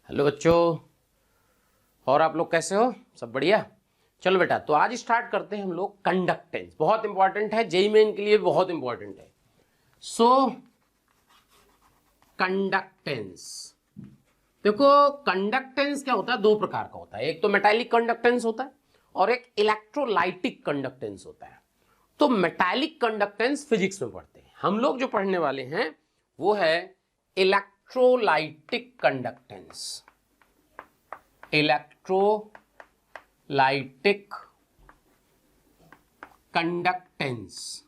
Hello बच्चों, और आप लोग कैसे हो? सब बढ़िया? चलो बेटा, तो आज स्टार्ट करते हैं हम लोग कंडक्टेंस। बहुत इंपॉर्टेंट है, जेईई मेन के लिए बहुत इंपॉर्टेंट है। सो कंडक्टेंस, देखो कंडक्टेंस क्या होता है, दो प्रकार का होता है। एक तो मेटालिक कंडक्टेंस होता है और एक इलेक्ट्रोलाइटिक कंडक्टेंस होता है। तो मेटालिक कंडक्टेंस फिजिक्स में पढ़ते हैं हम लोग। जो पढ़ने वाले हैं वो है electrolytic conductance. Electrolytic conductance.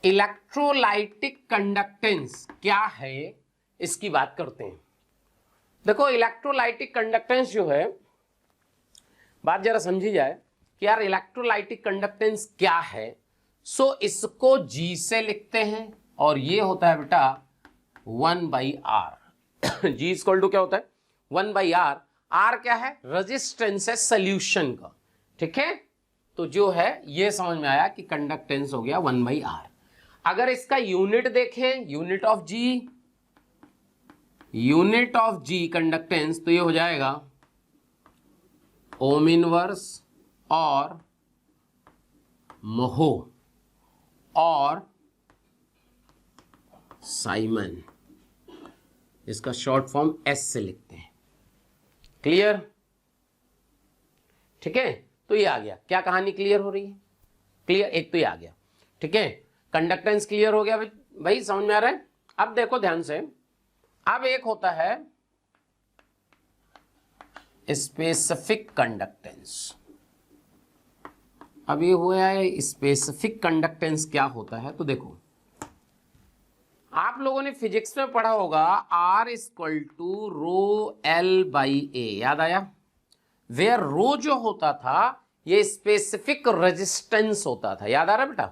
Electrolytic conductance क्या है, इसकी बात करते हैं। देखो इलेक्ट्रोलाइटिक कंडक्टेंस जो है, बात जरा समझी जाए कि यार इलेक्ट्रोलाइटिक कंडक्टेंस क्या है। सो इसको G से लिखते हैं और ये होता है बेटा 1/R। G इक्वल टू क्या होता है? 1/R। R क्या है? रेजिस्टेंस है सॉल्यूशन का, ठीक है। तो जो है ये समझ में आया कि कंडक्टेंस हो गया 1/R। अगर इसका यूनिट देखें, यूनिट ऑफ G कंडक्टेंस, तो ये हो जाएगा ओम इनवर्स और मोहो और साइमन। इसका शॉर्ट फॉर्म S से लिखते हैं। क्लियर? ठीक है, तो ये आ गया। क्या कहानी क्लियर हो रही है? क्लियर, एक तो ये आ गया, ठीक है। कंडक्टेंस क्लियर हो गया भाई, समझ में आ रहा है? अब देखो ध्यान से, अब एक होता है स्पेसिफिक कंडक्टेंस। अब ये हुआ है स्पेसिफिक कंडक्टेंस क्या होता है। तो देखो, आप लोगों ने फिजिक्स में पढ़ा होगा R इक्वल टू ρL/A, याद आया? वेयर रो जो होता था ये स्पेसिफिक रेजिस्टेंस होता था, याद आ रहा बेटा?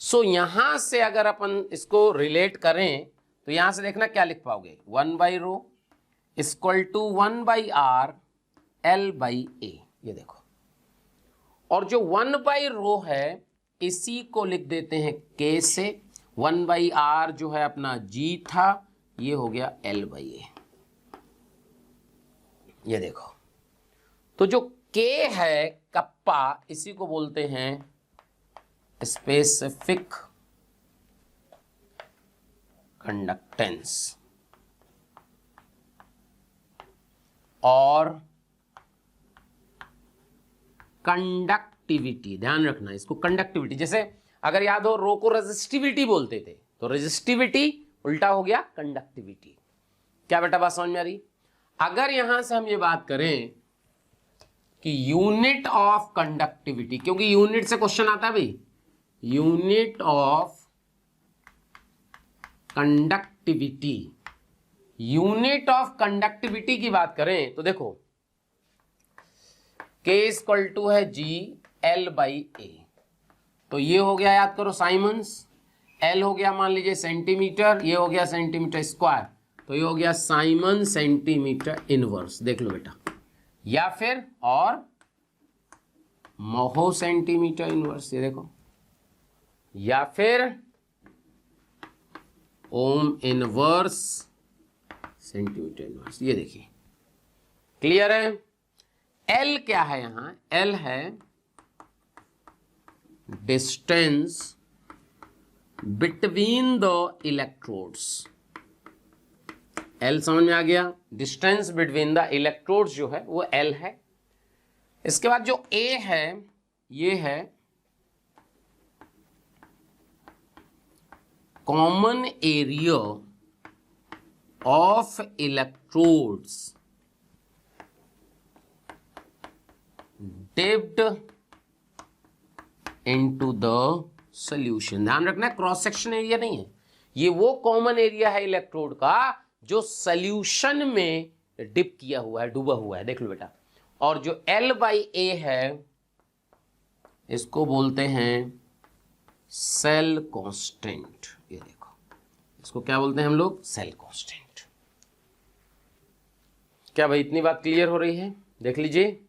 सो यहां से अगर अपन इसको रिलेट करें तो यहां से देखना क्या लिख पाओगे, 1/ρ इक्वल टू 1/R L/A। ये देखो, और जो 1/ρ है इसी को लिख देते हैं K से। 1/R जो है अपना G था, ये हो गया L/A। ये देखो, तो जो K है कप्पा, इसी को बोलते हैं स्पेसिफिक कंडक्टेंस। और कंडक्टिविटी, ध्यान रखना इसको, कंडक्टिविटी। जैसे अगर याद हो रो को रेजिस्टिविटी बोलते थे, तो रेजिस्टिविटी उल्टा हो गया कंडक्टिविटी। क्या बेटा बात समझ में आ रही? अगर यहां से हम ये बात करें कि यूनिट ऑफ कंडक्टिविटी, क्योंकि यूनिट से क्वेश्चन आता है भाई, unit of conductivity, unit of conductivity की बात करें तो देखो K इक्वल टू है G L/A। तो ये हो गया, याद करो, साइमन्स। L हो गया मान लीजिए सेंटीमीटर, ये हो गया सेंटीमीटर स्क्वायर, तो ये हो गया साइमन सेंटीमीटर इनवर्स। देख लो बेटा, या फिर और मोहो सेंटीमीटर इनवर्स, ये देखो, या फिर ओम इनवर्स सेंटीमीटर इनवर्स। ये देखिए, क्लियर है? L क्या है यहां? L है distance between the electrodes. L समझ में आ गया? डिस्टेंस बिटवीन द इलेक्ट्रोड्स जो है वो L है। इसके बाद जो A है, ये है common area of electrodes dipped into the solution। ध्यान रखना, क्रॉस सेक्शन एरिया नहीं है, ये वो कॉमन एरिया है इलेक्ट्रोड का जो सॉल्यूशन में डिप किया हुआ है, डूबा हुआ है। देख लो बेटा, और जो L/A है इसको बोलते हैं सेल कांस्टेंट। ये देखो, इसको क्या बोलते हैं हम लोग? Cell constant. क्या भाई इतनी बात क्लियर हो रही है? देख लीजिए,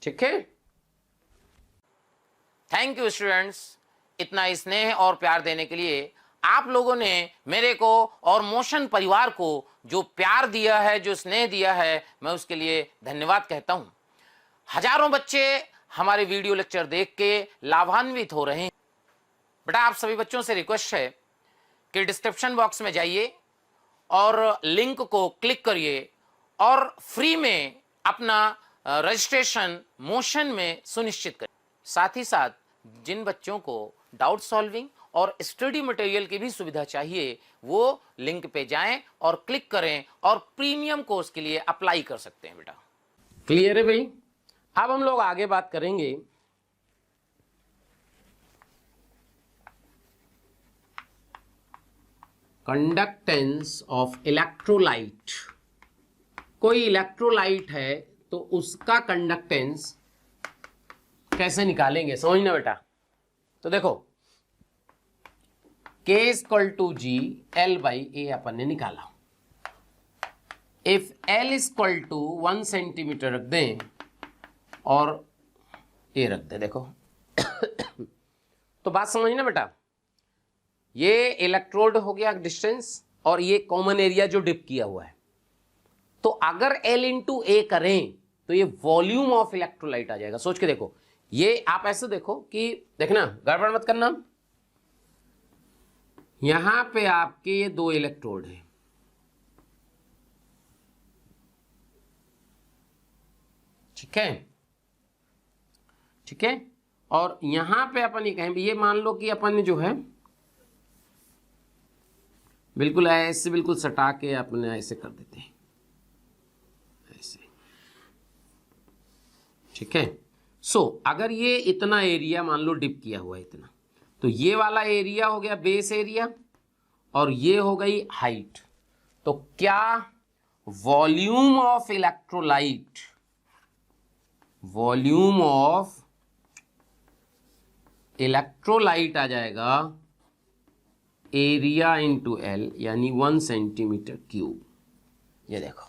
ठीक है। Thank you students. इतना स्नेह और प्यार देने के लिए, आप लोगों ने मेरे को और मोशन परिवार को जो प्यार दिया है, जो स्नेह दिया है, मैं उसके लिए धन्यवाद कहता हूं। हजारों बच्चे हमारे वीडियो लेक्चर देख के लाभान्वित हो रहे हैं। बेटा, आप सभी बच्चों से रिक्वेस्ट है कि डिस्क्रिप्शन बॉक्स में जाइए और लिंक को क्लिक करिए और फ्री में अपना रजिस्ट्रेशन मोशन में सुनिश्चित करें। साथ ही साथ जिन बच्चों को डाउट सॉल्विंग और स्टडी मटेरियल की भी सुविधा चाहिए, वो लिंक पे जाएं और क्लिक करें और प्रीमियम कोर्स के लिए अप्लाई कर सकते हैं। बेटा क्लियर है भाई? अब हम लोग आगे बात करेंगे कंडक्टेंस ऑफ इलेक्ट्रोलाइट। कोई इलेक्ट्रोलाइट है तो उसका कंडक्टेंस कैसे निकालेंगे, समझना बेटा। तो देखो, K = G L/A अपन ने निकाला। इफ L = 1 सेंटीमीटर रख दें और A रख दें, देखो तो बात समझना बेटा। ये इलेक्ट्रोड हो गया डिस्टेंस और ये कॉमन एरिया जो डिप किया हुआ है। तो अगर L × A करें तो ये वॉल्यूम ऑफ इलेक्ट्रोलाइट आ जाएगा। सोच के देखो, ये आप ऐसे देखो कि देखना, गड़बड़ मत करना। यहां पे आपके ये 2 इलेक्ट्रोड हैं, ठीक है, ठीक है। और यहां पे अपन ये कहें, ये मान लो कि अपन ने जो है बिल्कुल ऐसे बिल्कुल सटा के अपने ऐसे कर देते हैं, ऐसे, ठीक है। सो अगर ये इतना एरिया मान लो डिप किया हुआ है इतना, तो ये वाला एरिया हो गया बेस एरिया और ये हो गई हाइट। तो क्या volume of electrolyte, volume of electrolyte आ जाएगा एरिया इंटू एल, यानी 1 सेंटीमीटर क्यूब। ये देखो,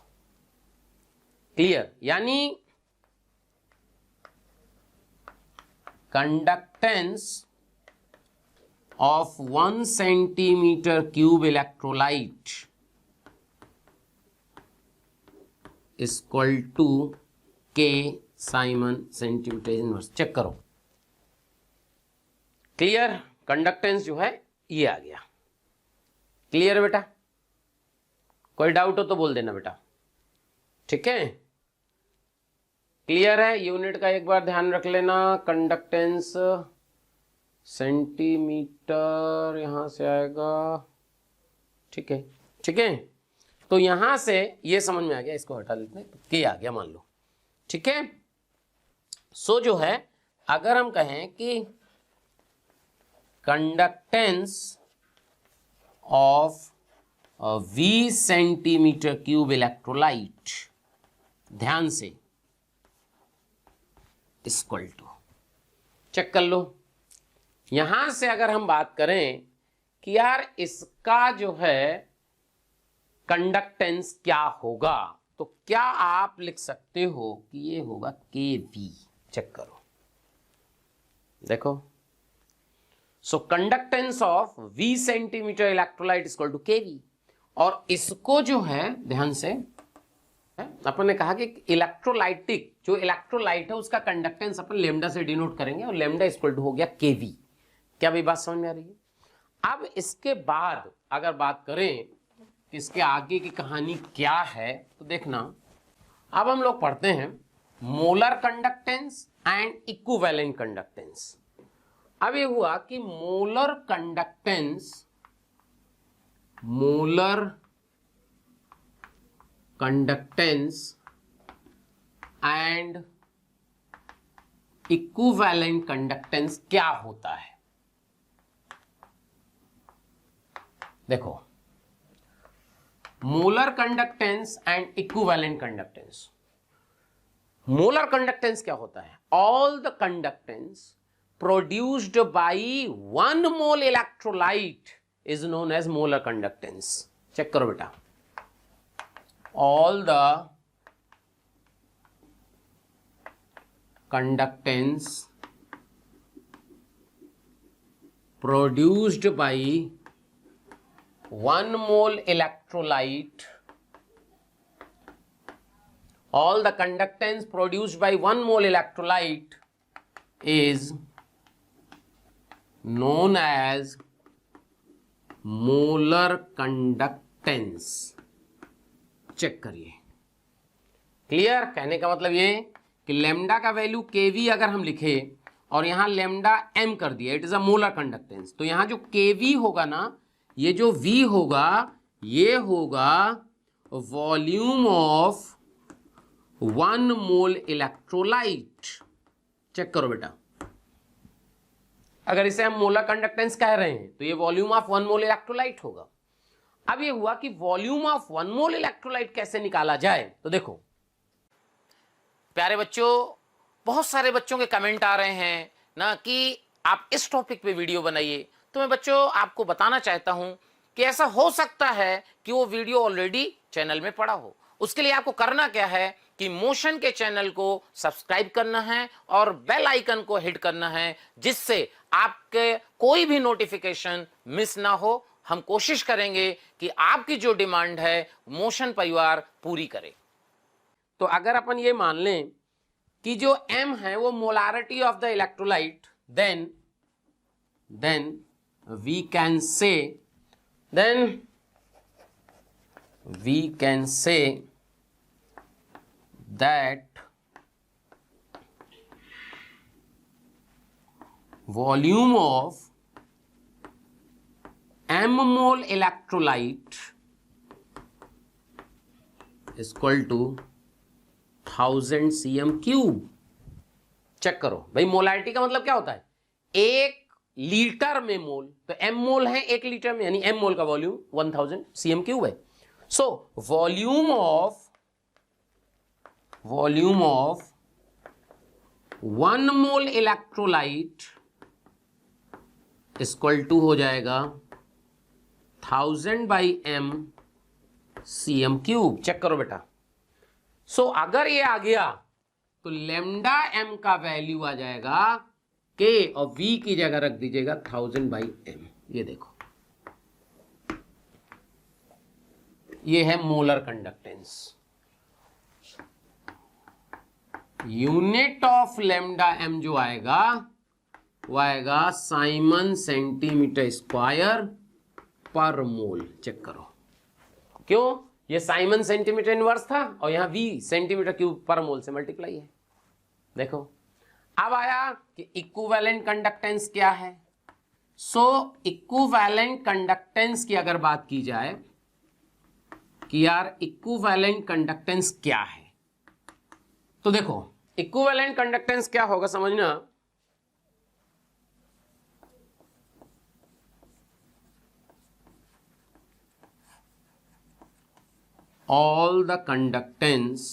क्लियर? यानी conductance of 1 centimeter cube electrolyte is equal to K Simon centimeter inverse। Check करो, क्लियर? कंडक्टेंस जो है ये आ गया। क्लियर है बेटा? कोई डाउट हो तो बोल देना बेटा, ठीक है? क्लियर है? यूनिट का एक बार ध्यान रख लेना। कंडक्टेंस सेंटीमीटर यहां से आएगा, ठीक है, ठीक है। तो यहां से ये समझ में आ गया, इसको हटा लेते हैं, के आ गया मान लो, ठीक है। सो जो है, अगर हम कहें कि conductance of V centimetre cube electrolyte, ध्यान से, इक्वल टू, चेक कर लो। यहां से अगर हम बात करें कि यार इसका जो है कंडक्टेंस क्या होगा, तो क्या आप लिख सकते हो कि ये होगा Kv। चेक करो, देखो। So conductance of V centimetre electrolyte equal to Kv। और इसको जो है ध्यान से, अपन ने कहा कि इलेक्ट्रोलाइटिक जो इलेक्ट्रोलाइट है उसका कंडक्टेंस अपन लेमडा से डिनोट करेंगे और लेमडा इक्वल टू हो गया Kv। क्या भाई बात समझ में आ रही है? अब इसके बाद अगर बात करें कि इसके आगे की कहानी क्या है, तो देखना, अब हम लोग पढ़ते हैं molar conductance and equivalent conductance. अब ये हुआ कि molar conductance and equivalent conductance क्या होता है। देखो, molar conductance and equivalent conductance. Molar conductance क्या होता है? All the conductance produced by 1 mole electrolyte is known as molar conductance. Check करो बेटा, all the conductance produced by 1 mole electrolyte, all the conductance produced by 1 mole electrolyte is known as molar conductance. Check करिए, clear? कहने का मतलब ये कि lambda का value केवी अगर हम लिखे और यहां लेमडा एम कर दिया, it is a molar conductance, तो यहां जो केवी होगा ना, ये जो वी होगा ये होगा volume of 1 mole electrolyte. Check करो बेटा, अगर इसे हम मोलर कंडक्टेंस कह रहे हैं तो ये वॉल्यूम ऑफ 1 मोल इलेक्ट्रोलाइट होगा। अब ये हुआ कि वॉल्यूम ऑफ 1 मोल इलेक्ट्रोलाइट कैसे निकाला जाए, तो देखो प्यारे बच्चों, बहुत सारे बच्चों के कमेंट आ रहे हैं ना कि आप इस टॉपिक पे वीडियो बनाइए। तो मैं बच्चों आपको बताना चाहता हूं कि ऐसा हो सकता है कि वो वीडियो ऑलरेडी चैनल में पड़ा हो। उसके लिए आपको करना क्या है कि मोशन के चैनल को सब्सक्राइब करना है और बेल आइकन को हिट करना है, जिससे आपके कोई भी नोटिफिकेशन मिस ना हो। हम कोशिश करेंगे कि आपकी जो डिमांड है मोशन परिवार पूरी करे। तो अगर अपन ये मान लें कि जो m है वो molarity of the electrolyte, then we can say that volume of m mole electrolyte is equal to 1000 cm cube। Check करो भाई, मोलारिटी का मतलब क्या होता है? 1 लीटर में मोल, तो m मोल है 1 लीटर में, यानी m मोल का वॉल्यूम 1000 cm क्यूब है। So volume of 1 mole electrolyte equal to हो जाएगा 1000 by m cm cube. Check करो बेटा, सो अगर ये आ गया तो लेमडा m का वैल्यू आ जाएगा k और v की जगह रख दीजिएगा 1000 बाई m। ये देखो, ये है molar conductance. Unit of lambda m जो आएगा वो आएगा साइमन सेंटीमीटर स्क्वायर पर मोल। चेक करो, क्यों? ये साइमन सेंटीमीटर इनवर्स था और यहां v सेंटीमीटर क्यूब पर मोल से मल्टीप्लाई है। देखो अब आया कि इक्विवेलेंट कंडक्टेंस क्या है। सो इक्विवेलेंट कंडक्टेंस की अगर बात की जाए कि यार इक्विवेलेंट कंडक्टेंस क्या है, तो देखो इक्विवेलेंट कंडक्टेंस क्या होगा समझना। all the conductance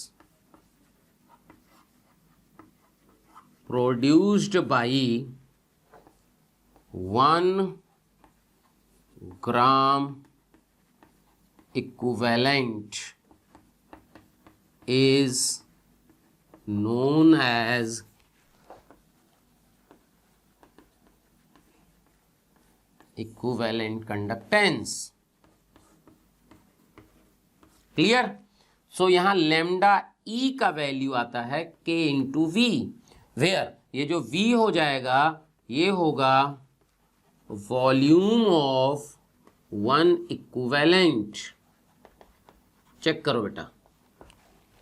produced by 1 gram equivalent is known as equivalent conductance। Clear? So यहां लेमडा ई का वैल्यू आता है k इंटू वी, वेयर ये जो v हो जाएगा ये होगा वॉल्यूम ऑफ 1 इक्विवेलेंट। चेक करो बेटा,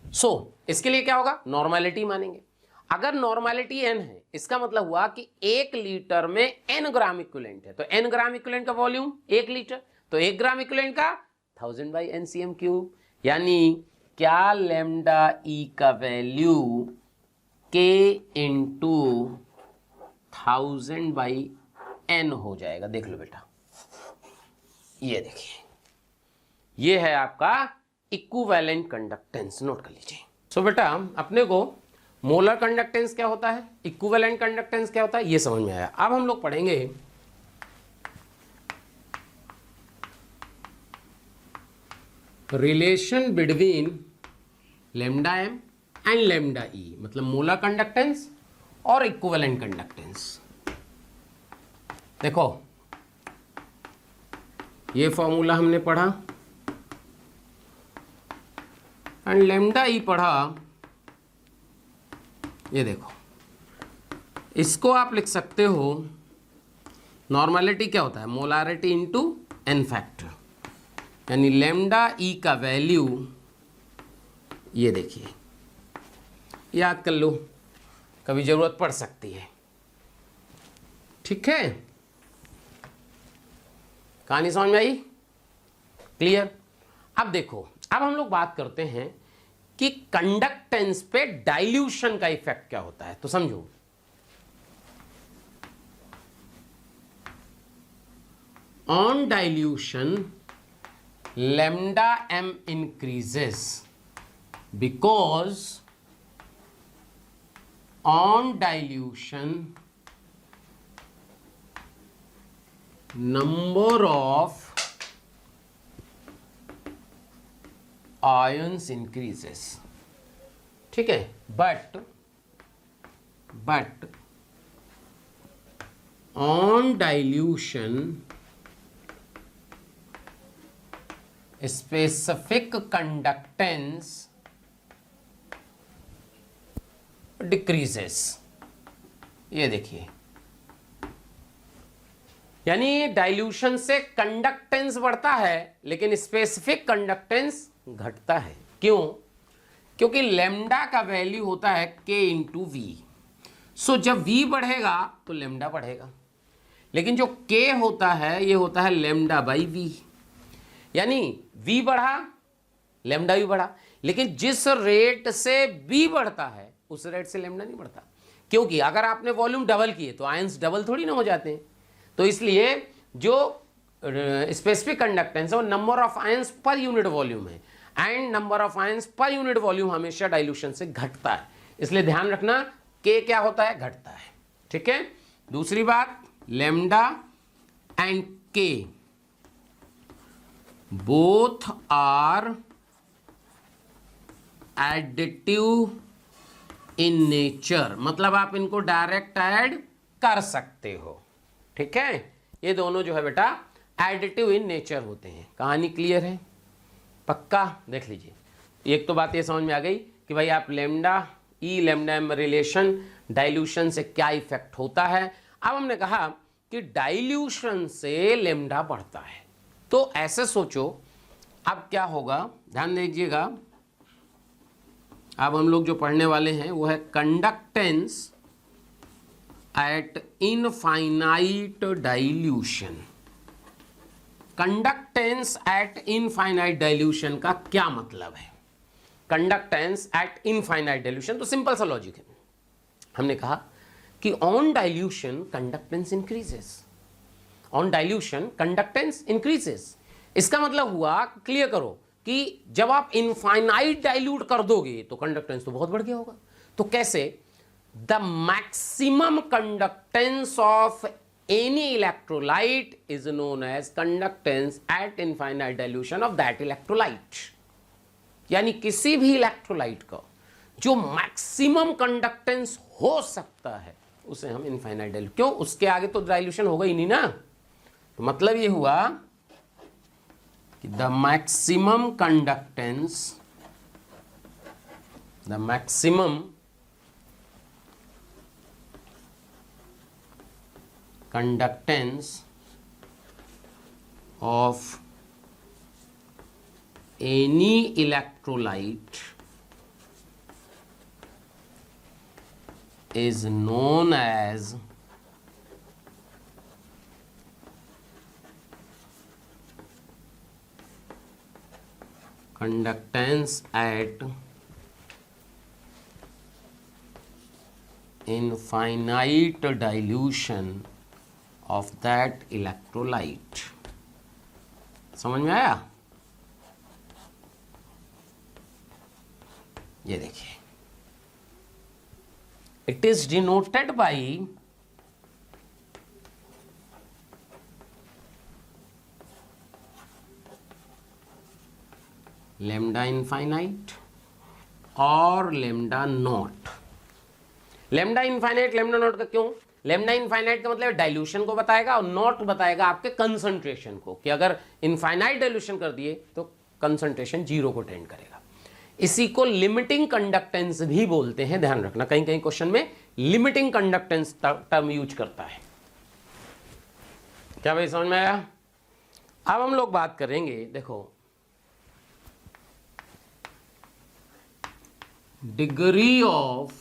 सो इसके लिए क्या होगा? नॉर्मैलिटी मानेंगे। अगर नॉर्मैलिटी n है, इसका मतलब हुआ कि 1 लीटर में n ग्राम इक्विवेलेंट है, तो n ग्राम इक्विवेलेंट का वॉल्यूम 1 लीटर, तो 1 ग्राम इक्विवेलेंट का 1000 बाई n cm क्यूब। यानी क्या लेमडा ई का value k into 1000 by n हो जाएगा। देख लो बेटा, ये देखिए, ये है आपका इक्विवेलेंट कंडक्टेंस। नोट कर लीजिए। सो बेटा अपने को मोलर कंडक्टेंस क्या होता है, इक्विवेलेंट कंडक्टेंस क्या होता है, ये समझ में आया। अब हम लोग पढ़ेंगे relation between lambda M and lambda E, मतलब मोलर कंडक्टेंस और इक्विवेलेंट कंडक्टेंस। देखो ये फॉर्मूला हमने पढ़ा, एंड लैम्डा ई पढ़ा। ये देखो, इसको आप लिख सकते हो, नॉर्मलिटी क्या होता है, मोलारिटी इनटू एन फैक्टर, यानी लैम्डा ई का वैल्यू, ये देखिए, याद कर लो, कभी जरूरत पड़ सकती है। ठीक है, कहानी समझ में आई? क्लियर? अब देखो, अब हम लोग बात करते हैं कि कंडक्टेंस पे डाइल्यूशन का इफेक्ट क्या होता है। तो समझो, on dilution lambda m increases because on dilution number of ions increases। ठीक है, but on dilution specific conductance decreases। ये देखिए, यानी डाइल्यूशन से कंडक्टेंस बढ़ता है लेकिन स्पेसिफिक कंडक्टेंस घटता है। क्यों? क्योंकि लैम्डा का वैल्यू होता है k इंटू वी। सो जब v बढ़ेगा तो लैम्डा बढ़ेगा, लेकिन जो k होता है ये होता है लैम्डा बाई वी, यानी v बढ़ा लैम्डा भी बढ़ा, लेकिन जिस रेट से v बढ़ता है उस रेट से लैम्डा नहीं बढ़ता। क्योंकि अगर आपने वॉल्यूम डबल किए तो आयंस डबल थोड़ी ना हो जाते हैं। तो इसलिए जो स्पेसिफिक कंडक्टेंस है वो number of ions per unit volume है, and number of ions per unit volume हमेशा डाइल्यूशन से घटता है। इसलिए ध्यान रखना, k क्या होता है, घटता है। ठीक है, दूसरी बात, lambda and k both are additive in nature, मतलब आप इनको डायरेक्ट ऐड कर सकते हो। ठीक है, ये दोनों जो है बेटा एडिटिव इन नेचर होते हैं। कहानी क्लियर है? पक्का? देख लीजिए, एक तो बात ये समझ में आ गई कि भाई आप लैम्डा ई लैम्डा एम रिलेशन डाइल्यूशन से क्या इफेक्ट होता है। अब हमने कहा कि डाइल्यूशन से लैम्डा बढ़ता है, तो ऐसे सोचो अब क्या होगा, ध्यान दीजिएगा। अब हम लोग जो पढ़ने वाले हैं वो है conductance at infinite dilution. Conductance at infinite dilution का क्या मतलब है? कंडक्टेंस एट इनफाइनाइट डाइल्यूशन, तो सिंपल सा लॉजिक है। हमने कहा कि on dilution conductance increases, on dilution conductance increases. इसका मतलब हुआ, क्लियर करो, कि जब आप इनफाइनाइट डाइल्यूट कर दोगे तो कंडक्टेंस तो बहुत बढ़ गया होगा। तो कैसे? The maximum conductance of any electrolyte is known as conductance at infinite dilution of that electrolyte. यानी किसी भी इलेक्ट्रोलाइट का जो मैक्सिमम कंडक्टेंस हो सकता है उसे हम इनफाइनाइट डाइल्यूट, क्यों? उसके आगे तो डाइल्यूशन होगा ही नहीं ना। तो मतलब ये हुआ कि the maximum conductance, the maximum conductance of any electrolyte is known as conductance at infinite dilution of that electrolyte। समझ में आया? ये देखिए, it is denoted by lambda infinite और lambda not. lambda infinite lambda not का क्यों? Lambda infinite का मतलब डाइल्यूशन को बताएगा और नॉट बताएगा आपके कंसंट्रेशन को, कि अगर इनफाइनाइट डाइल्यूशन कर दिए तो कंसंट्रेशन जीरो को टेंड करेगा। इसी को लिमिटिंग कंडक्टेंस भी बोलते हैं, ध्यान रखना, कहीं कहीं क्वेश्चन में लिमिटिंग कंडक्टेंस टर्म यूज करता है। क्या भाई समझ में आया? अब हम लोग बात करेंगे, देखो, degree of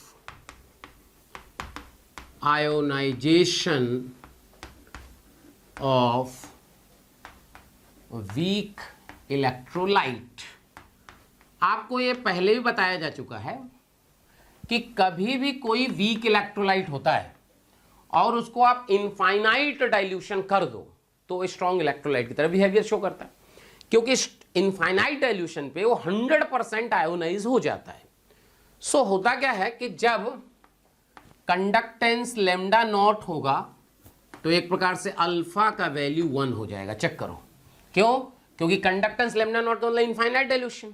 ionization of weak electrolyte. आपको ये पहले भी बताया जा चुका है कि कभी भी कोई वीक इलेक्ट्रोलाइट होता है और उसको आप इनफाइनाइट डाइल्यूशन कर दो तो स्ट्रॉन्ग इलेक्ट्रोलाइट की तरह बिहेवियर शो करता है, क्योंकि इनफाइनाइट डाइल्यूशन पे वो 100% आयोनाइज हो जाता है। सो होता क्या है कि जब कंडक्टेंस लेमडा नॉट होगा तो एक प्रकार से अल्फा का वैल्यू 1 हो जाएगा। चेक करो, क्यों? क्योंकि कंडक्टेंस लेमडा नॉट मतलब इनफाइनाइट डाइल्यूशन।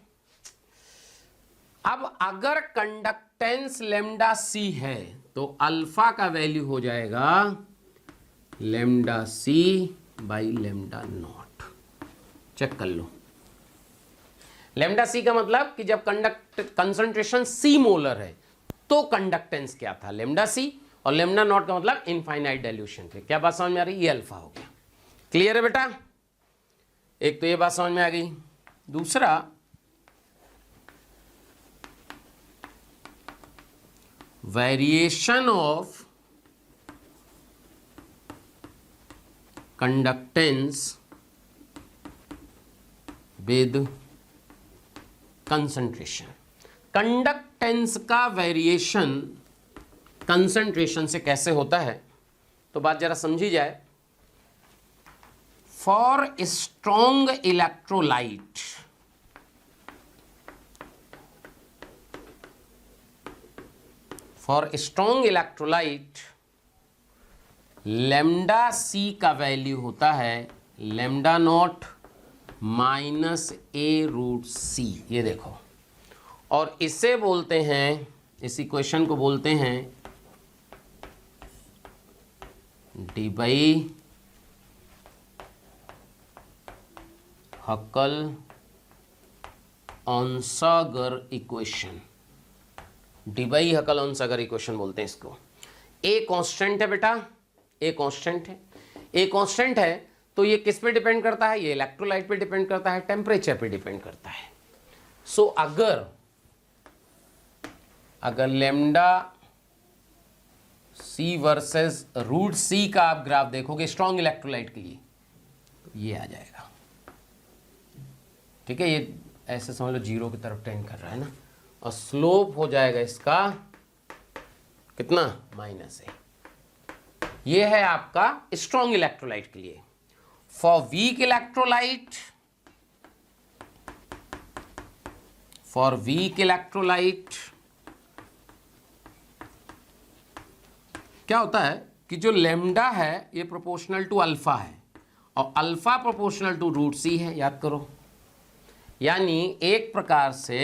अब अगर कंडक्टेंस लेमडा सी है तो अल्फा का वैल्यू हो जाएगा lambda C by lambda naught. Check कर लो, लेमडा सी का मतलब कि जब कंसंट्रेशन सी मोलर है तो कंडक्टेंस क्या था, लेमडा सी, और लेमडा नॉट का मतलब इनफाइनाइट डाइल्यूशन थे। क्या बात समझ में आ रही? ये अल्फा हो गया। क्लियर है बेटा? एक तो ये बात समझ में आ गई। दूसरा, variation of conductance with concentration. Conductance का वेरिएशन कंसंट्रेशन से कैसे होता है तो बात जरा समझी जाए। For strong electrolyte, for strong electrolyte lambda C का वैल्यू होता है lambda nought minus A root C. ये देखो, और इसे बोलते हैं, इस इक्वेशन को बोलते हैं Debye Huckel Onsager equation. Debye Huckel Onsager equation बोलते हैं इसको। ए कांस्टेंट है बेटा, ए कांस्टेंट है। ए कांस्टेंट है तो ये किस पे डिपेंड करता है? ये इलेक्ट्रोलाइट पे डिपेंड करता है, टेम्परेचर पे डिपेंड करता है। सो अगर लेमडा सी वर्सेस रूट सी का आप ग्राफ देखोगे स्ट्रॉन्ग इलेक्ट्रोलाइट के लिए तो ये आ जाएगा। ठीक है, ये ऐसे समझ लो जीरो की तरफ टेंड कर रहा है ना, और स्लोप हो जाएगा इसका कितना? माइनस ए। ये है आपका स्ट्रॉन्ग इलेक्ट्रोलाइट के लिए। For weak electrolyte, for weak electrolyte क्या होता है कि जो लेमडा है ये प्रोपोर्शनल टू अल्फा है और अल्फा प्रोपोर्शनल टू रूट सी है, याद करो। यानी एक प्रकार से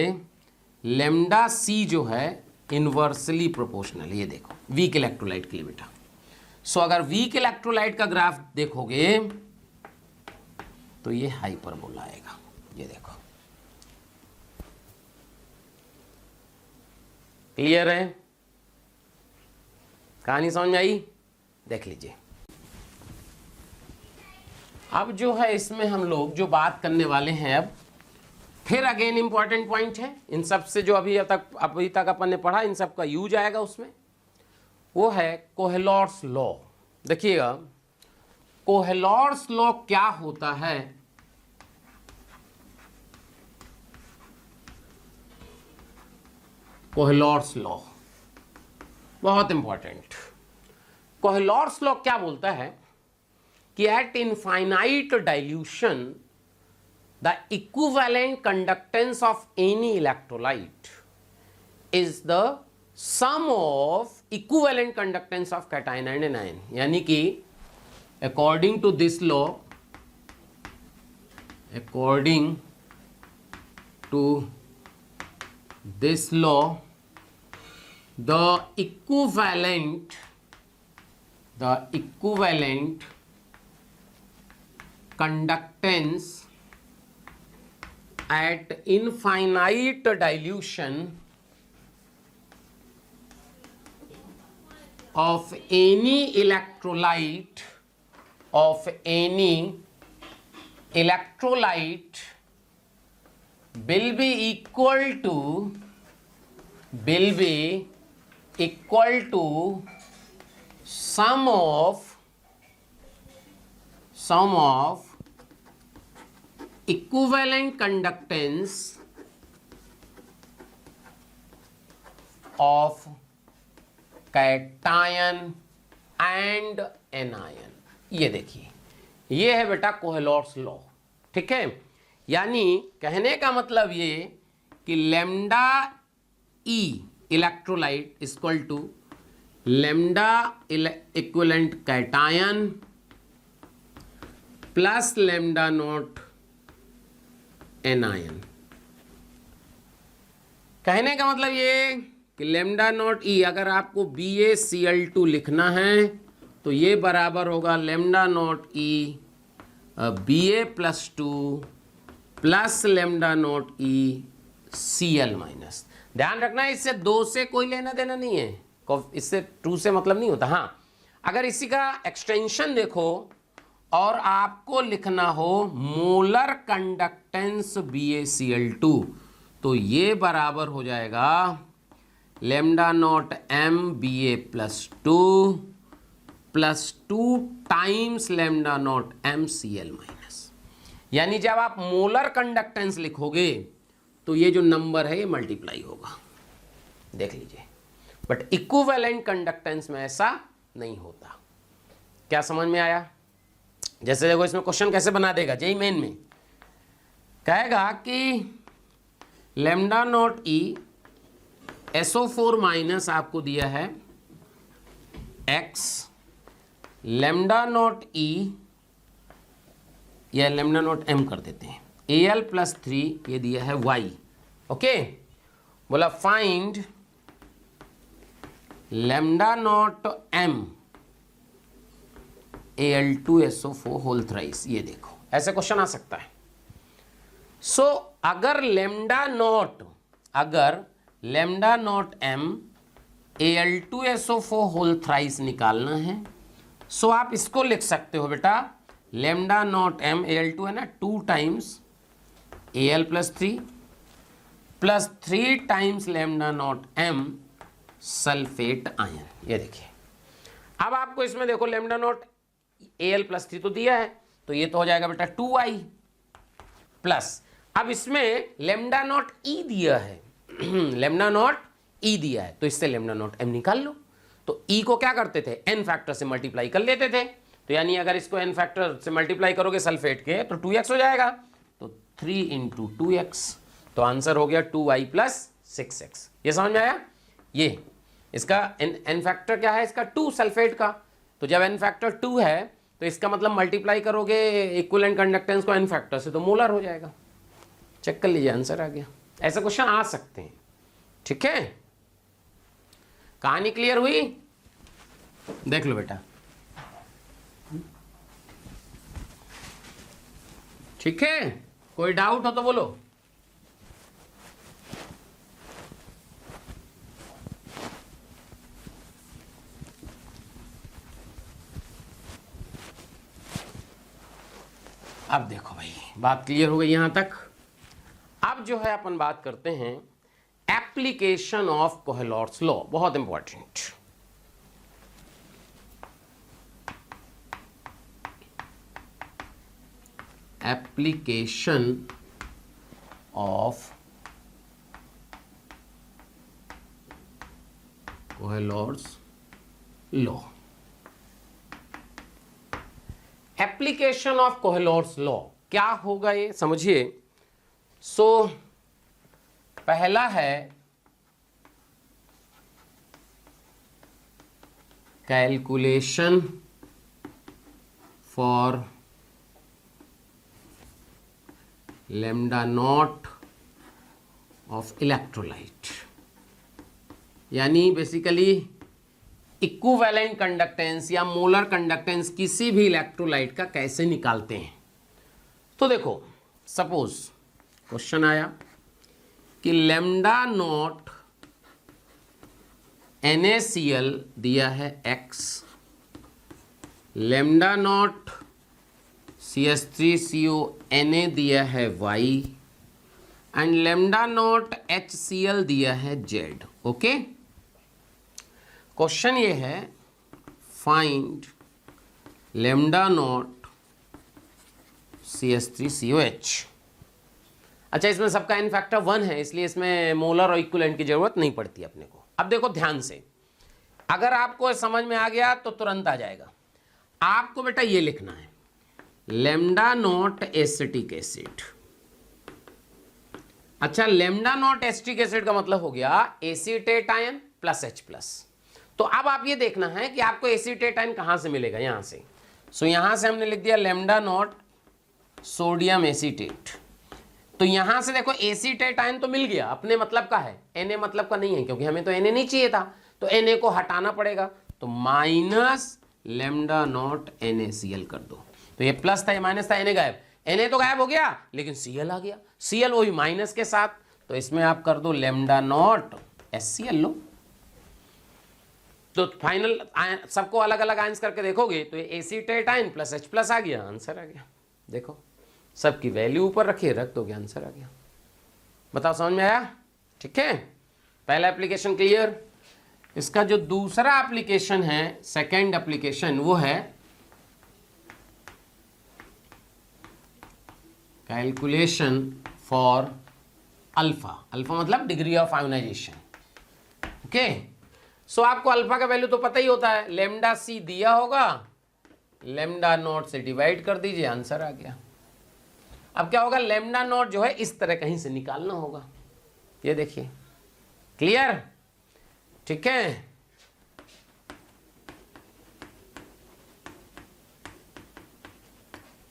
लेमडा सी जो है इनवर्सली प्रोपोर्शनल। ये देखो वीक इलेक्ट्रोलाइट के लिए बेटा। सो अगर वीक इलेक्ट्रोलाइट का ग्राफ देखोगे तो ये हाइपरबोला आएगा। ये देखो, क्लियर है? कहानी समझ में आई? देख लीजिए। अब जो है इसमें हम लोग जो बात करने वाले हैं, अब फिर अगेन इंपॉर्टेंट पॉइंट है इन सब से जो अभी तक अपन ने पढ़ा, इन सब का यूज आएगा उसमें, वो है कोहेलॉर्स लॉ। देखिएगा कोहेलॉर्स लॉ क्या होता है। कोहेलॉर्स लॉ बहुत इंपॉर्टेंट। कोहेलॉर्स लॉ क्या बोलता है कि at infinite dilution the equivalent conductance of any electrolyte is the sum of equivalent conductance of cation and anion. यानी कि according to this law, according to this law, the equivalent the equivalent conductance at infinite dilution of any electrolyte will be equal to sum of equivalent conductance of cation and anion. ये देखिए, ये है बेटा कोहेलॉर्स law, ठीक है। यानी कहने का मतलब ये कि lambda E electrolyte equal to lambda equivalent cation plus lambda naught anion. कहने का मतलब ये कि लैम्डा नॉट ई, अगर आपको BaCl2 लिखना है तो ये बराबर होगा lambda naught E Ba+2 plus lambda not E Cl minus. ध्यान रखना, इससे 2 से कोई लेना देना नहीं है, इससे 2 से मतलब नहीं होता। हाँ, अगर इसी का एक्सटेंशन देखो और आपको लिखना हो मोलर कंडक्टेंस BaCl2, तो ये बराबर हो जाएगा lambda naught m Ba+2 plus 2 times lambda naught m Cl minus. यानी जब आप मोलर कंडक्टेंस लिखोगे तो ये जो नंबर है ये मल्टीप्लाई होगा, देख लीजिए। बट इक्विवेलेंट कंडक्टेंस में ऐसा नहीं होता। क्या समझ में आया? जैसे देखो इसमें क्वेश्चन कैसे बना देगा, जेई मेन में कहेगा कि लैम्डा नॉट ई SO4 माइनस आपको दिया है x, लैम्डा नॉट ई या लैम्डा नॉट m कर देते हैं, Al+3 ये दिया है y। ओके, बोला find lambda naught m Al2SO4 whole thrice. ये देखो ऐसे क्वेश्चन आ सकता है। सो अगर lambda naught m Al2SO4 whole thrice निकालना है, सो आप इसको लिख सकते हो बेटा लैम्डा नॉट m Al2 है ना, 2 times Al+3 plus 3 times lambda naught m sulphate ion. ये देखिए, अब आपको इसमें देखो लैम्डा नॉट Al+3 तो दिया है, तो ये तो हो जाएगा बेटा 2i प्लस, अब इसमें लैम्डा नॉट ई दिया है लैम्डा नॉट ई दिया है, तो इससे लैम्डा नॉट m निकाल लो। तो ई को क्या करते थे, n फैक्टर से मल्टीप्लाई कर लेते थे। तो यानी अगर इसको n फैक्टर से मल्टीप्लाई करोगे सल्फेट के तो 2x हो जाएगा, तो 3 × 2x, तो आंसर हो गया 2y + 6x। ये समझ में आया? ये इसका n फैक्टर क्या है, इसका 2 सल्फेट का। तो जब n फैक्टर 2 है तो इसका मतलब मल्टीप्लाई करोगे इक्विवेलेंट कंडक्टेंस को n फैक्टर से, तो मोलर हो जाएगा। चेक कर लीजिए, आंसर आ गया। ऐसे क्वेश्चन आ सकते हैं, ठीक है। कहानी क्लियर हुई? देख लो बेटा, ठीक है। कोई डाउट हो तो बोलो। अब देखो भाई, बात क्लियर हो गई यहां तक। अब जो है अपन बात करते हैं एप्लीकेशन ऑफ कोहेलॉर्स लॉ, बहुत important. Application of Kohlrausch's law. Application of Kohlrausch's law क्या होगा ये समझिए। सो पहला है calculation for lambda nought of electrolyte, यानी बेसिकली इक्विवेलेंट कंडक्टेंस या मोलर कंडक्टेंस किसी भी इलेक्ट्रोलाइट का कैसे निकालते हैं। तो देखो सपोज क्वेश्चन आया कि लैम्डा नॉट NaCl दिया है x, lambda naught CH3CO Na दिया है y and lambda naught HCl दिया है z। ओके, क्वेश्चन ये है फाइंड लैम्डा नॉट CH3COH। अच्छा, इसमें सबका n फैक्टर 1 है, इसलिए इसमें मोलर और इक्विवेलेंट की जरूरत नहीं पड़ती अपने को। अब देखो ध्यान से, अगर आपको समझ में आ गया तो तुरंत आ जाएगा। आपको बेटा ये लिखना है लैम्डा नॉट एसिटिक एसिड। अच्छा, लैम्डा नॉट एसिटिक एसिड का मतलब हो गया एसीटेट आयन प्लस H+। तो अब आप ये देखना है कि आपको एसीटेट आयन कहां से मिलेगा, यहां से। सो यहां से हमने लिख दिया लैम्डा नॉट सोडियम एसीटेट। तो यहां से देखो एसीटेट आयन तो मिल गया, अपने मतलब का है, Na मतलब का नहीं है, क्योंकि हमें तो Na नहीं चाहिए था, तो Na को हटाना पड़ेगा। तो माइनस लैम्डा नॉट NaCl कर दो। तो ये प्लस था, ये माइनस था, Na गायब, Na तो गायब हो गया, लेकिन Cl आ गया, Cl वही माइनस के साथ। तो इसमें आप कर दो लैम्डा नॉट HCl लो। तो फाइनल सबको अलग अलग आयंस करके देखोगे तो ये एसीटेट आयन प्लस H+ आ गया, आंसर आ गया। देखो सबकी वैल्यू ऊपर रखिए, रख दोगे, आंसर आ गया। बताओ समझ में आया? ठीक है, पहला एप्लीकेशन क्लियर। इसका जो दूसरा एप्लीकेशन है, सेकंड एप्लीकेशन, वो है कैलकुलेशन फॉर अल्फा। अल्फा मतलब डिग्री ऑफ आयोनाइजेशन। ओके, सो आपको अल्फा का वैल्यू तो पता ही होता है, लैम्डा C दिया होगा, लैम्डा नॉट से डिवाइड कर दीजिए, आंसर आ गया। अब क्या होगा, लैम्डा नॉट जो है इस तरह कहीं से निकालना होगा, ये देखिए, क्लियर? ठीक है,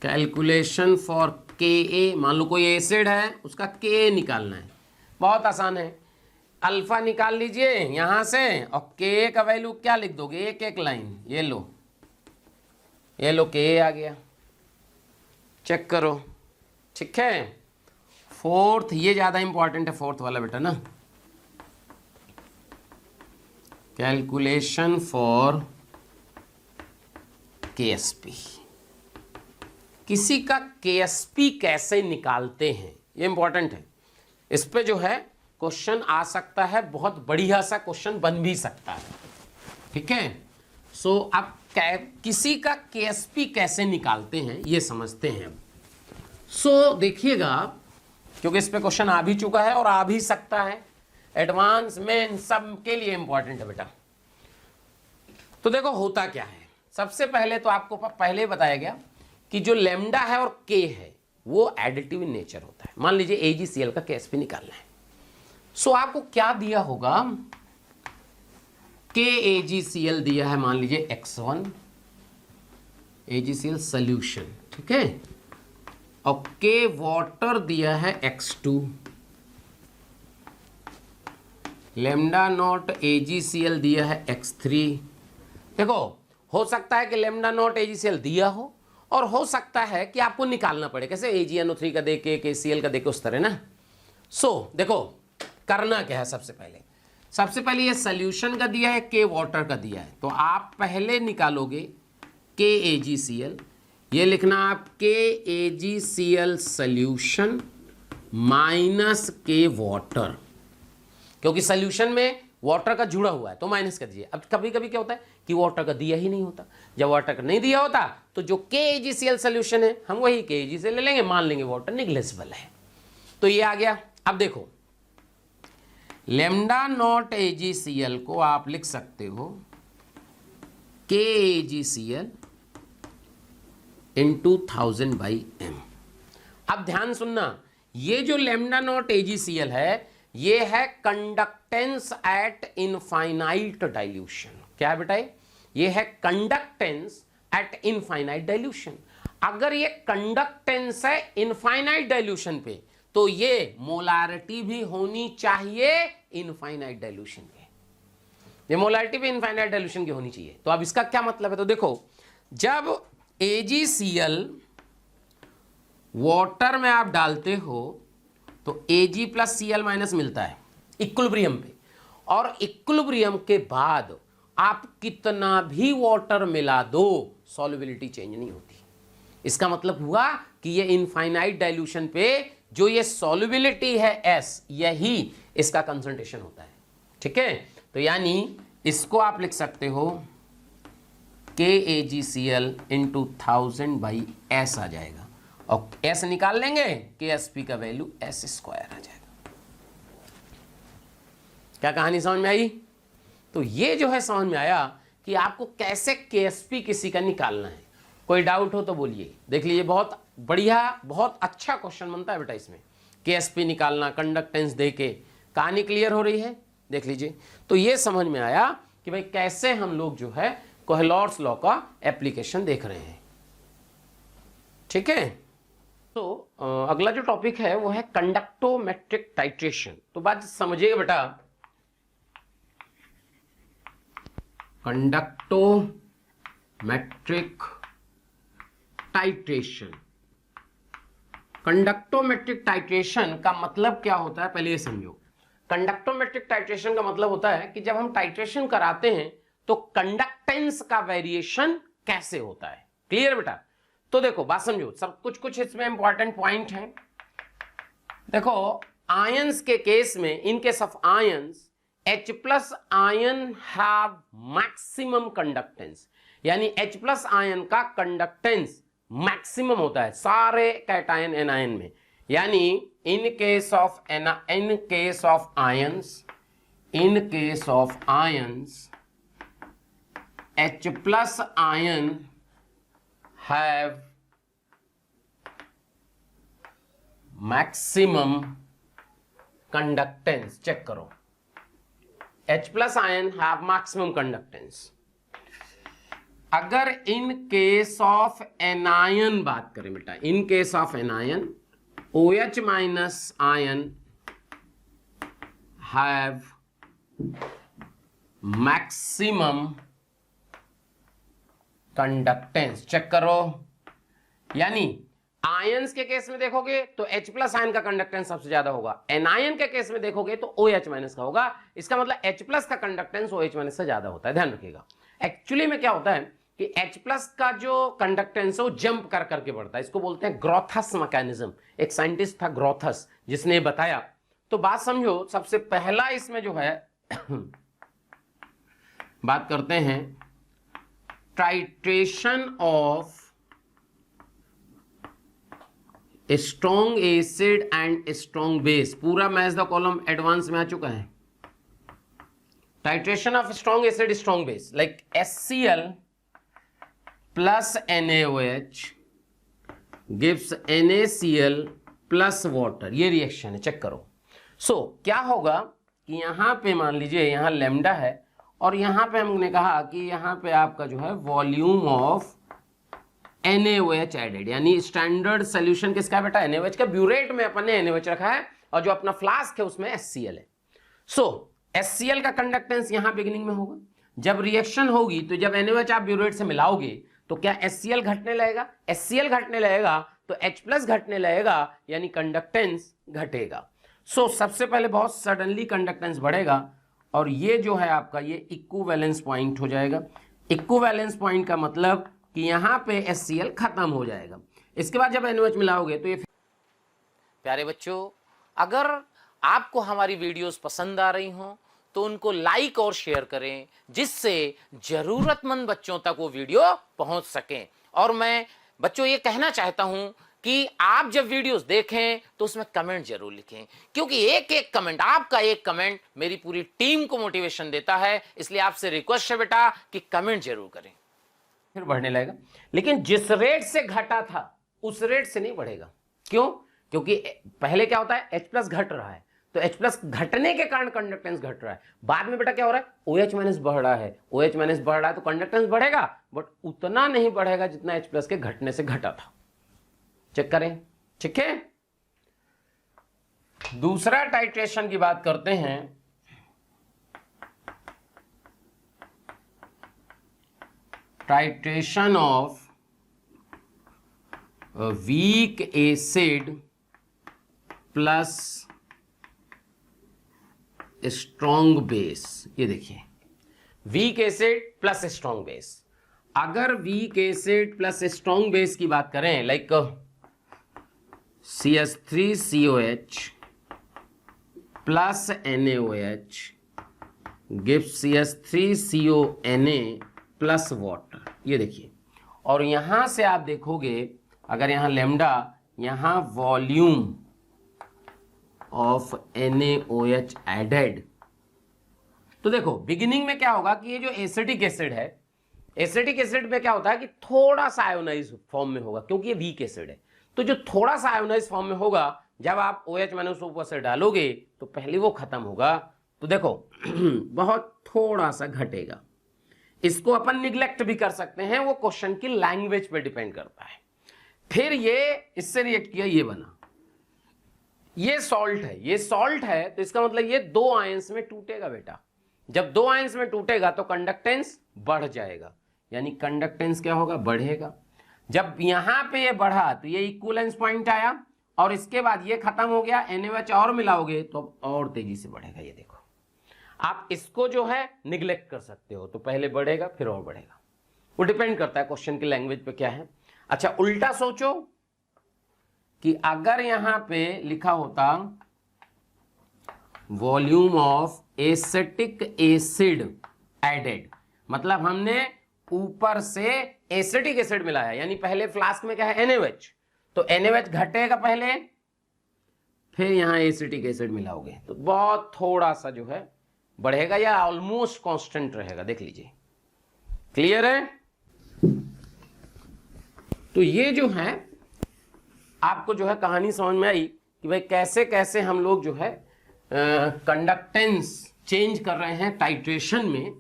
कैलकुलेशन फॉर Ka, मान लो कोई एसिड है, उसका Ka निकालना है, बहुत आसान है। अल्फा निकाल लीजिए यहां से, और Ka का वैल्यू क्या लिख दोगे, एक एक लाइन, ये लो, ये लो, Ka आ गया, चेक करो। ठीक है, फोर्थ, ये ज्यादा इंपॉर्टेंट है, फोर्थ वाला बेटा ना, कैलकुलेशन फॉर KSP। किसी का KSP कैसे निकालते हैं, ये इंपॉर्टेंट है। इस पे जो है क्वेश्चन आ सकता है, बहुत बढ़िया सा क्वेश्चन बन भी सकता है। ठीक है, सो अब किसी का KSP कैसे निकालते हैं ये समझते हैं। सो देखिएगा, क्योंकि इस पे क्वेश्चन आ भी चुका है और आ भी सकता है, एडवांस में सब के लिए इंपॉर्टेंट है बेटा। तो देखो होता क्या है, सबसे पहले तो आपको पहले बताया गया कि जो लैम्डा है और K है वो एडिटिव इन नेचर होता है। मान लीजिए AgCl का KSP निकालना है, सो आपको क्या दिया होगा, KAgCl दिया है, मान लीजिए X1 AgCl सोल्यूशन, ठीक है, और K वाटर दिया है X2, लैम्डा नॉट AgCl दिया है X3। देखो हो सकता है कि लैम्डा नॉट AgCl दिया हो, और हो सकता है कि आपको निकालना पड़े, कैसे AgNO3 का देके, KCl का देके, उस तरह ना। सो देखो करना क्या है, सबसे पहले ये सोल्यूशन का दिया है, K वाटर का दिया है, तो आप पहले निकालोगे KAgCl, ये लिखना आप KAgCl solution minus K water, क्योंकि सोल्यूशन में वाटर का जुड़ा हुआ है तो माइनस कर दीजिए। अब कभी कभी क्या होता है कि वाटर का दिया ही नहीं होता, जब वाटर का नहीं दिया होता तो जो KAgCl सोल्यूशन है हम वही KAgCl ले लेंगे, मान लेंगे वाटर निग्लेजिबल है, तो ये आ गया। अब देखो लैम्डा नॉट AgCl को आप लिख सकते हो KAgCl into 1000/m। अब ध्यान सुनना, ये जो लैम्डा नॉट AgCl है ये है कंडक्टेंस एट इनफाइनाइट डाइल्यूशन। क्या है बेटा, ये है कंडक्टेंस एट इनफाइनाइट डाइल्यूशन। अगर ये कंडक्टेंस है इनफाइनाइट डाइल्यूशन पे, तो ये मोलारिटी भी होनी चाहिए इनफाइनाइट डाइल्यूशन पे। ये मोलारिटी भी इनफाइनाइट डाइल्यूशन की होनी चाहिए। तो अब इसका क्या मतलब है, तो देखो जब AgCl वाटर में आप डालते हो तो Ag प्लस Cl माइनस मिलता है इक्विलिब्रियम पे, और इक्विलिब्रियम के बाद आप कितना भी वाटर मिला दो सॉल्युबिलिटी चेंज नहीं होती। इसका मतलब हुआ कि ये इनफाइनाइट डाइल्यूशन पे जो ये सॉल्युबिलिटी है S, यही इसका कंसंट्रेशन होता है। ठीक है, तो यानी इसको आप लिख सकते हो KAgCl इंटू 1000/S आ जाएगा, और S निकाल लेंगे KSP का वैल्यू S² आ जाएगा। क्या कहानी समझ में आई? तो ये जो है समझ में आया कि आपको कैसे KSP किसी का निकालना है। कोई डाउट हो तो बोलिए। देख लीजिए, बहुत बढ़िया, बहुत अच्छा क्वेश्चन बनता है बेटा इसमें। KSP निकालना कंडक्टेंस दे के, कहानी क्लियर हो रही है? देख लीजिए, तो ये समझ में आया कि भाई कैसे हम लोग जो है कोहेलॉर्स लॉ का एप्लीकेशन देख रहे हैं। ठीक है, तो अगला जो टॉपिक है वो है कंडक्टोमेट्रिक टाइट्रेशन। तो बात समझिएगा बेटा, कंडक्टोमेट्रिक टाइट्रेशन। कंडक्टोमेट्रिक टाइट्रेशन का मतलब क्या होता है, पहले ये समझो। कंडक्टोमेट्रिक टाइट्रेशन का मतलब होता है कि जब हम टाइट्रेशन कराते हैं तो कंडक्टेंस का वेरिएशन कैसे होता है। क्लियर बेटा? तो देखो बात समझो, सब कुछ इसमें इंपॉर्टेंट पॉइंट है। देखो आयंस के केस में, in case of ions, H+ ion have maximum conductance, यानी H+ आयन का कंडक्टेंस मैक्सिमम होता है सारे कैटायन एनायन में। यानी in case of ions H+ ion have maximum conductance. Check करो, H+ ion have maximum conductance. अगर इन केस ऑफ एनायन बात करें बेटा, in case of anion OH- ion have maximum conductance. Check करो, यानी ions के केस में देखोगे तो H+ आयन का कंडक्टेंस सबसे ज्यादा होगा, एनायन के केस में देखोगे तो OH- का होगा। इसका मतलब H+ का कंडक्टेंस OH- से ज्यादा होता है। ध्यान रखिएगा, एक्चुअली में क्या होता है कि H+ का जो कंडक्टेंस है वो जंप कर करके बढ़ता है। इसको बोलते हैं ग्रोथस मैकेनिज्म। एक साइंटिस्ट था ग्रोथस, जिसने बताया। तो बात समझो, सबसे पहला इसमें जो है बात करते हैं titration of strong acid and strong base. पूरा मैच द कॉलम एडवांस में आ चुका है। Titration of strong acid strong base like HCl plus NaOH gives NaCl plus water. ये रिएक्शन है, चेक करो। क्या होगा कि यहां पे मान लीजिए यहां लैम्डा है, और यहां पे हमने कहा कि यहां पे आपका जो है वॉल्यूम ऑफ NaOH एडेड, यानी स्टैंडर्ड सोल्यूशन किसका है बेटा? NaOH का। ब्यूरेट में अपन ने NaOH रखा है, और जो अपना फ्लास्क है उसमें HCl है। HCl का कंडक्टेंस यहां बिगिनिंग में होगा। जब रिएक्शन होगी तो जब NaOH आप ब्यूरेट से मिलाओगे तो क्या HCl घटने लगेगा? HCl घटने लगेगा तो H+ घटने लगेगा, यानी कंडक्टेंस घटेगा। सबसे पहले बहुत सडनली कंडक्टेंस बढ़ेगा, और ये जो है आपका ये इक्विवेलेंस पॉइंट हो जाएगा। इक्विवेलेंस पॉइंट का मतलब कि यहां पे HCl खत्म हो जाएगा। इसके बाद जब NaOH मिलाओगे तो ये। प्यारे बच्चों, अगर आपको हमारी वीडियोस पसंद आ रही हों तो उनको लाइक और शेयर करें, जिससे जरूरतमंद बच्चों तक वो वीडियो पहुंच सकें। और मैं बच्चों ये कहना चाहता हूं कि आप जब वीडियोस देखें तो उसमें कमेंट जरूर लिखें, क्योंकि एक एक कमेंट, आपका एक कमेंट मेरी पूरी टीम को मोटिवेशन देता है। इसलिए आपसे रिक्वेस्ट है बेटा कि कमेंट जरूर करें। फिर बढ़ने लगेगा, लेकिन जिस रेट से घटा था उस रेट से नहीं बढ़ेगा। क्यों? क्योंकि पहले क्या होता है, H+ घट रहा है, तो H+ घटने के कारण कंडक्टेंस घट रहा है। बाद में बेटा क्या हो रहा है, OH- बढ़ रहा है। OH- बढ़ रहा है तो कंडक्टेंस बढ़ेगा, बट उतना नहीं बढ़ेगा जितना H+ के घटने से घटा था। चेक करें, ठीक है। दूसरा टाइट्रेशन की बात करते हैं, titration of weak acid plus strong base. ये देखिए, weak acid plus strong base. अगर weak acid plus strong base की बात करें, like CH3COH plus NaOH gives CH3CONa plus water. ये देखिए, और यहां से आप देखोगे, अगर यहां लेमडा, यहां वॉल्यूम ऑफ NaOH एडेड, तो देखो बिगिनिंग में क्या होगा कि ये जो एसिटिक एसिड है, एसिटिक एसिड में क्या होता है कि थोड़ा सा आयोनाइज फॉर्म में होगा, क्योंकि ये वीक एसिड है। तो जो थोड़ा सा आयोनाइज फॉर्म में होगा, जब आप OH माइनस ऊपर से डालोगे तो पहले वो खत्म होगा। तो देखो बहुत थोड़ा सा घटेगा। इसको अपन निग्लेक्ट भी कर सकते हैं, वो क्वेश्चन की लैंग्वेज पे डिपेंड करता है। फिर ये इससे रिएक्ट किया, ये बना, ये सॉल्ट है, ये सॉल्ट है, तो इसका मतलब ये 2 आयंस में टूटेगा बेटा। जब 2 आयंस में टूटेगा तो कंडक्टेंस बढ़ जाएगा, यानी कंडक्टेंस क्या होगा, बढ़ेगा। जब यहां पे ये बढ़ा तो ये इक्विवेलेंस पॉइंट आया, और इसके बाद ये खत्म हो गया, NaOH और मिलाओगे तो और तेजी से बढ़ेगा। ये देखो, आप इसको जो है निग्लेक्ट कर सकते हो, तो पहले बढ़ेगा फिर और बढ़ेगा, वो डिपेंड करता है क्वेश्चन की लैंग्वेज पे क्या है। अच्छा, उल्टा सोचो कि अगर यहां पे लिखा होता volume of acetic acid added, मतलब हमने ऊपर से एसिटिक एसिड मिलाया, यानी पहले फ्लास्क में क्या है, NaOH, तो NaOH घटेगा पहले, फिर यहां एसिटिक एसिड मिलाओगे तो बहुत थोड़ा सा जो है बढ़ेगा, या ऑलमोस्ट कांस्टेंट रहेगा। देख लीजिए, क्लियर है? तो ये जो है आपको जो है कहानी समझ में आई कि भाई कैसे कैसे हम लोग जो है कंडक्टेंस चेंज कर रहे हैं टाइट्रेशन में।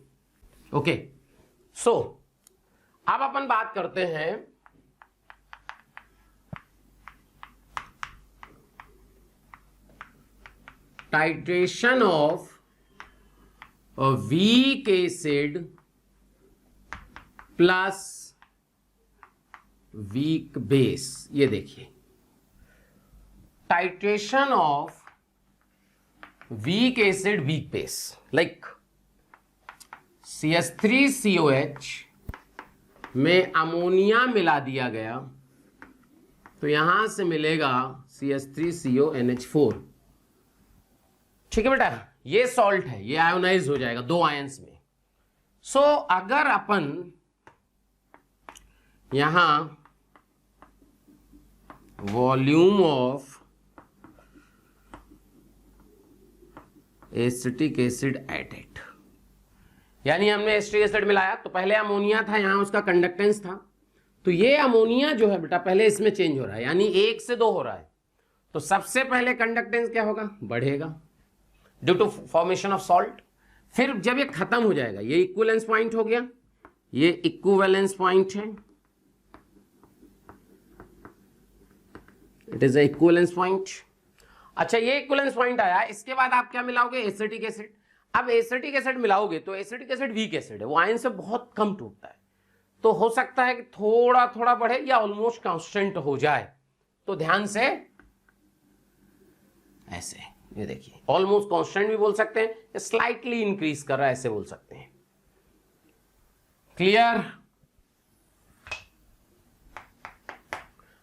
ओके, सो अब अपन बात करते हैं titration of weak acid plus weak base. ये देखिए, titration of weak acid weak base, like CH3COH में अमोनिया मिला दिया गया, तो यहां से मिलेगा CH3CONH4। ठीक है बेटा, ये सॉल्ट है, ये आयोनाइज हो जाएगा 2 आयंस में। सो अगर अपन यहां volume of acetic acid added, यानी हमने एसिटिक एसिड मिलाया, तो पहले अमोनिया था, यहां उसका कंडक्टेंस था, तो ये अमोनिया जो है बेटा पहले इसमें चेंज हो रहा है, यानी 1 से 2 हो रहा है, तो सबसे पहले कंडक्टेंस क्या होगा, बढ़ेगा due to formation of salt. फिर जब ये खत्म हो जाएगा, ये इक्विवेलेंस पॉइंट हो गया, ये इक्विवेलेंस पॉइंट है, it is a equivalence point. अच्छा, ये इक्विवेलेंस पॉइंट आया, इसके बाद आप क्या मिलाओगे, एसिटिक एसिड। अब एसिटिक एसिड मिलाओगे तो एसिटिक एसिड वीक एसिड है, वो आयन से बहुत कम टूटता है, तो हो सकता है कि थोड़ा थोड़ा बढ़े या ऑलमोस्ट कांस्टेंट हो जाए। तो ध्यान से ऐसे, ये देखिए, ऑलमोस्ट कांस्टेंट भी बोल सकते हैं, स्लाइटली इंक्रीज कर रहा है, ऐसे बोल सकते हैं। क्लियर?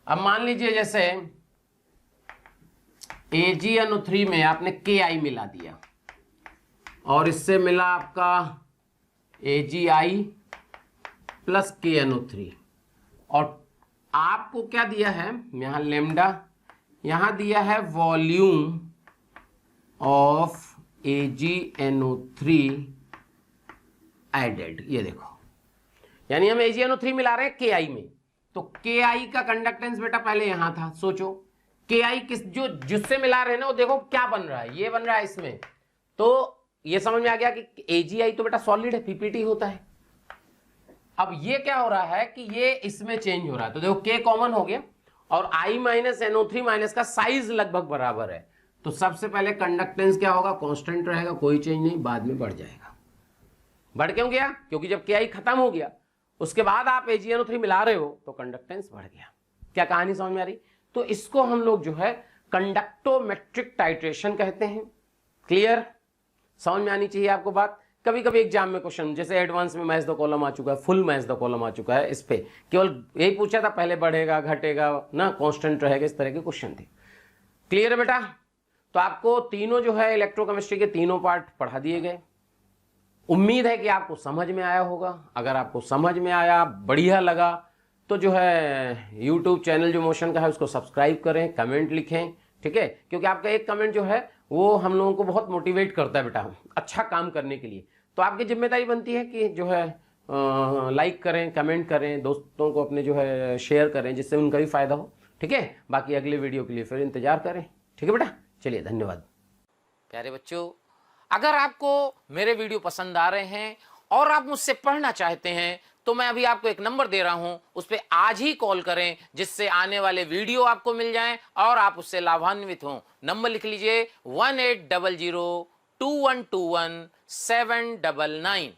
अब मान लीजिए जैसे AgNO3 में आपने Ki मिला दिया, और इससे मिला आपका AgI प्लस KNO3, और आपको क्या दिया है, यहां लेमडा, यहां दिया है वॉल्यूम ऑफ AgNO3 एडेड। ये देखो, यानी हम AgNO3 मिला रहे हैं Ki में, तो Ki का कंडक्टेंस बेटा पहले यहां था। सोचो Ki किस जो जिससे मिला रहे हैं ना, वो देखो क्या बन रहा है, ये बन रहा है इसमें, तो ये समझ में आ गया कि AgI तो बेटा सॉलिड है, PPT होता है। अब ये क्या हो रहा है कि ये इसमें चेंज हो रहा है, तो देखो K कॉमन हो गया, और I माइनस NO3 माइनस का साइज लगभग बराबर है, तो सबसे पहले कंडक्टेंस क्या होगा, कांस्टेंट रहेगा, कोई चेंज नहीं, बाद में बढ़ जाएगा। बढ़ क्यों गया, क्योंकि जब Ki खत्म हो गया उसके बाद आप AgNO3 मिला रहे हो तो कंडक्टेंस बढ़ गया। क्या कहानी समझ में आ रही? तो इसको हम लोग जो है कंडक्टोमेट्रिक टाइट्रेशन कहते हैं। क्लियर? समझ में आनी चाहिए आपको बात। कभी कभी एग्जाम में क्वेश्चन, जैसे एडवांस में मैच द कॉलम आ चुका है, फुल मैच द कॉलम आ चुका है, इस पे केवल यही पूछा था पहले बढ़ेगा घटेगा ना कांस्टेंट रहेगा, इस तरह के क्वेश्चन थे। क्लियर है बेटा? तो आपको तीनों जो है इलेक्ट्रोकेमिस्ट्री के तीनों पार्ट पढ़ा दिए गए। उम्मीद है कि आपको समझ में आया होगा। अगर आपको समझ में आया, बढ़िया लगा, तो जो है यूट्यूब चैनल जो मोशन का है उसको सब्सक्राइब करें, कमेंट लिखें, ठीक है? क्योंकि आपका एक कमेंट जो है वो हम लोगों को बहुत मोटिवेट करता है बेटा अच्छा काम करने के लिए। तो आपकी जिम्मेदारी बनती है कि जो है लाइक करें, कमेंट करें, दोस्तों को अपने जो है शेयर करें, जिससे उनका भी फायदा हो, ठीक है? बाकी अगले वीडियो के लिए फिर इंतजार करें, ठीक है बेटा? चलिए, धन्यवाद। प्यारे बच्चों, अगर आपको मेरे वीडियो पसंद आ रहे हैं और आप मुझसे पढ़ना चाहते हैं तो मैं अभी आपको एक नंबर दे रहा हूं, उस पर आज ही कॉल करें, जिससे आने वाले वीडियो आपको मिल जाएं और आप उससे लाभान्वित हों। नंबर लिख लीजिए 18002121 799।